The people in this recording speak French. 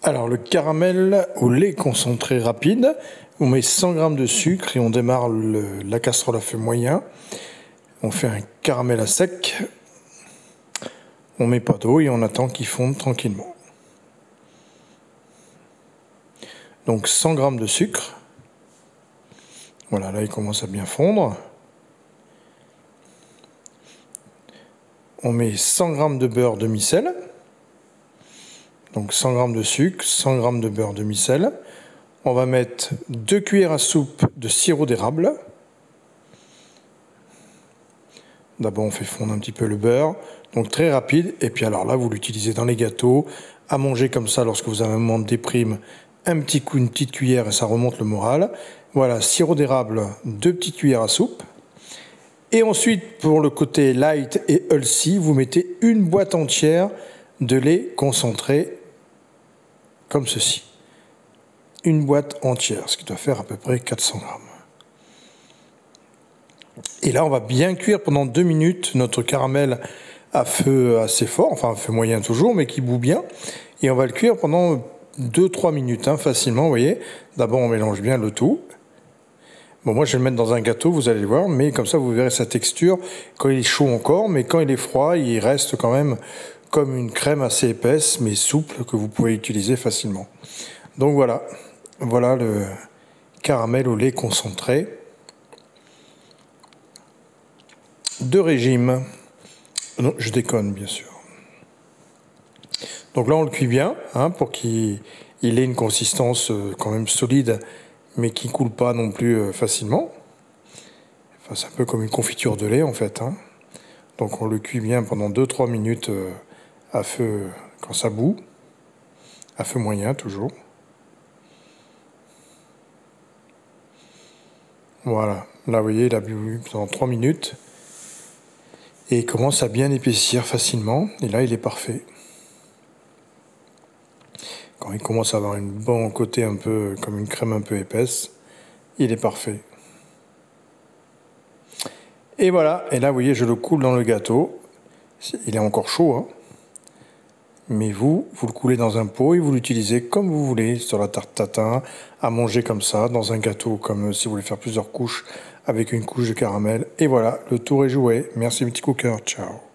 Alors le caramel au lait concentré rapide, on met 100 g de sucre et on démarre la casserole à feu moyen. On fait un caramel à sec, on met pas d'eau et on attend qu'il fonde tranquillement. Donc 100 g de sucre, voilà, là il commence à bien fondre. On met 100 g de beurre demi-sel. Donc 100 g de sucre, 100 g de beurre demi-sel. On va mettre 2 cuillères à soupe de sirop d'érable. D'abord on fait fondre un petit peu le beurre, donc très rapide. Et puis alors là vous l'utilisez dans les gâteaux, à manger comme ça lorsque vous avez un moment de déprime, un petit coup, une petite cuillère et ça remonte le moral. Voilà, sirop d'érable, 2 petites cuillères à soupe. Et ensuite pour le côté light et healthy, vous mettez une boîte entière de lait concentré comme ceci. Une boîte entière, ce qui doit faire à peu près 400 g. Et là, on va bien cuire pendant 2 minutes notre caramel à feu assez fort, enfin à feu moyen toujours, mais qui bout bien. Et on va le cuire pendant 2-3 minutes, facilement, vous voyez. D'abord, on mélange bien le tout. Bon, moi, je vais le mettre dans un gâteau, vous allez voir, mais comme ça, vous verrez sa texture quand il est chaud encore, mais quand il est froid, il reste quand même comme une crème assez épaisse, mais souple, que vous pouvez utiliser facilement. Donc voilà, voilà le caramel au lait concentré de régime. Non, je déconne, bien sûr. Donc là, on le cuit bien, pour qu'il ait une consistance quand même solide, mais qui ne coule pas non plus facilement. Enfin, c'est un peu comme une confiture de lait, en fait. Donc on le cuit bien pendant 2-3 minutes à feu, quand ça bout, à feu moyen toujours. Voilà, là vous voyez, il a bu pendant 3 minutes et il commence à bien épaissir facilement, et là il est parfait. Quand il commence à avoir un bon côté un peu comme une crème un peu épaisse, il est parfait. Et voilà, et là vous voyez, je le coule dans le gâteau, il est encore chaud, mais vous le coulez dans un pot et vous l'utilisez comme vous voulez, sur la tarte tatin, à manger comme ça, dans un gâteau, comme si vous voulez faire plusieurs couches avec une couche de caramel. Et voilà, le tour est joué. Merci, petit cooker. Ciao.